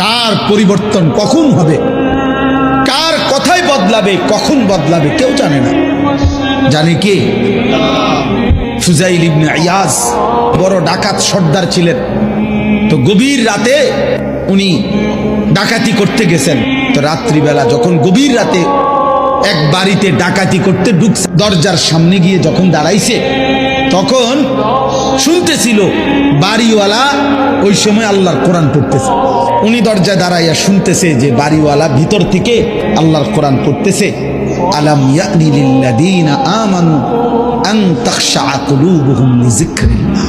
কার পরিবর্তন কখন হবে, কার কথাই বদলাবে, কখন বদলাবে কেউ জানে না। জানে কে? ফুজাইল ইবনে ইয়াজ বড় ডাকাত সর্দার ছিলেন। তো গভীর রাতে উনি ডাকাতি করতে গেছেন। তো রাত্রিবেলা যখন গভীর রাতে এক বাড়িতে ডাকাতি করতে ঢুকছে, দরজার সামনে গিয়ে যখন দাঁড়াইছে তখন শুনতেছিল বাড়িওয়ালা ওই সময় আল্লাহর কোরআন পড়তেছে। উনি দরজায় দাঁড়াইয়া শুনতেছে যে বাড়িওয়ালা ভিতর থেকে আল্লাহর কোরআন পড়তেছে, আলাম ইয়ানি লিল্লাযীনা আমানু আন তাখশা কুলুবুহুম লিযিকরিল্লাহ।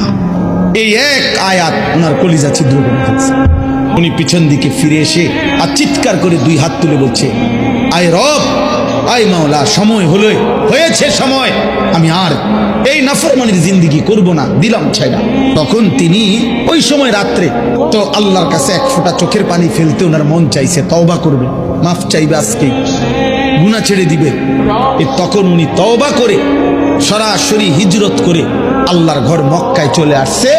এই এক আয়াত ওনার কলিজা ছিদ্র করে ফেলছে। উনি পিছন দিকে ফিরে এসে আর চিৎকার করে দুই হাত তুলে বলছে, আয় রব, আয় মাওলা, সময় হয়েছে সময়, আমি আর এই নাফরমানির জিন্দেগি করব না, দিলাম ছাইড়া। তখন তিনি ওই সময় রাত্রে তো আল্লাহর কাছে এক ফোঁটা চোখের পানি ফেলতে ওনার মন চাইছে, তওবা করবে, মাফ চাইবে, আজকে গুনাহ ছেড়ে দিবে। তখন উনি তওবা করে সরাসরি হিজরত করে আল্লাহর ঘর মক্কায় চলে আসছে,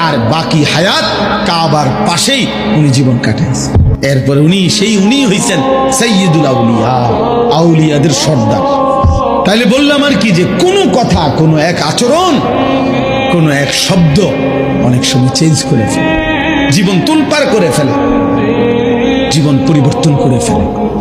আর বাকি হায়াত কাবার পাশেই উনি জীবন কাটাইছে। এরপরে উনি হইছেন সাইয়্যিদুল আউলিয়া, আউলিয়াদের সর্দার। তাইলে বললাম আর কি, যে কোনো কথা, কোনো এক আচরণ, কোনো এক শব্দ অনেক সময় চেঞ্জ করে ফেলে, জীবন তুলপার করে ফেলে, জীবন পরিবর্তন করে ফেলে।